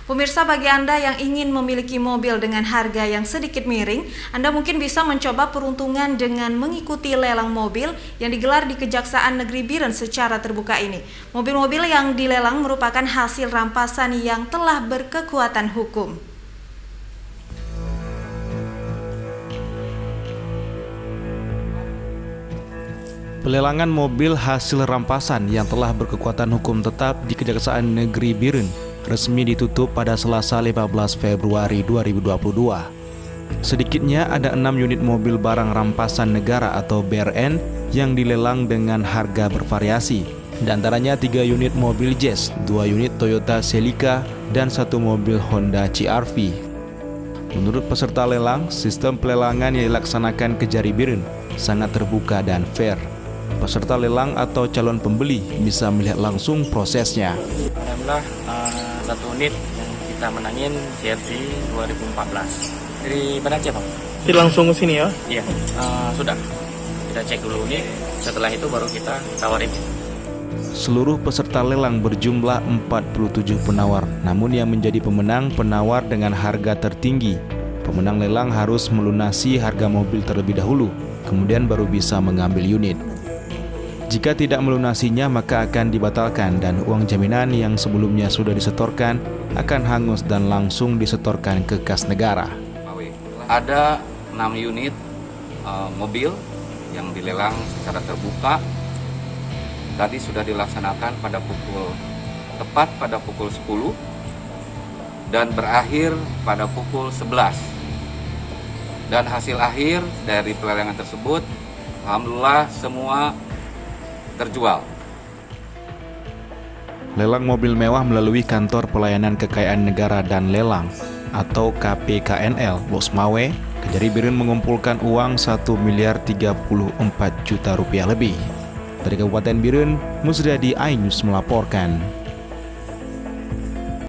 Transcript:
Pemirsa, bagi Anda yang ingin memiliki mobil dengan harga yang sedikit miring, Anda mungkin bisa mencoba peruntungan dengan mengikuti lelang mobil yang digelar di Kejaksaan Negeri Biren secara terbuka ini. Mobil-mobil yang dilelang merupakan hasil rampasan yang telah berkekuatan hukum. Pelelangan mobil hasil rampasan yang telah berkekuatan hukum tetap di Kejaksaan Negeri Biren resmi ditutup pada Selasa 15 Februari 2022. Sedikitnya ada 6 unit mobil barang rampasan negara atau BRN yang dilelang dengan harga bervariasi. Di antaranya 3 unit mobil Jazz, 2 unit Toyota Celica, dan 1 mobil Honda CR-V. Menurut peserta lelang, sistem pelelangan yang dilaksanakan Kejari Biren sangat terbuka dan fair. Peserta lelang atau calon pembeli bisa melihat langsung prosesnya. Alhamdulillah, satu unit yang kita menangin CR-V 2014. Dari mana aja, Bang? Jadi langsung ke sini ya? Iya, sudah. Kita cek dulu unit, setelah itu baru kita tawarin. Seluruh peserta lelang berjumlah 47 penawar, namun yang menjadi pemenang penawar dengan harga tertinggi. Pemenang lelang harus melunasi harga mobil terlebih dahulu, kemudian baru bisa mengambil unit. Jika tidak melunasinya, maka akan dibatalkan dan uang jaminan yang sebelumnya sudah disetorkan akan hangus dan langsung disetorkan ke kas negara. Ada 6 unit mobil yang dilelang secara terbuka. Tadi sudah dilaksanakan tepat pada pukul 10 dan berakhir pada pukul 11. Dan hasil akhir dari pelelangan tersebut, alhamdulillah semua terjual. Lelang mobil mewah melalui Kantor Pelayanan Kekayaan Negara dan Lelang atau KPKNL Losmawe, Kejari Biren mengumpulkan uang 1.034 juta rupiah lebih. Dari Kabupaten Biren, Musriadi iNews melaporkan.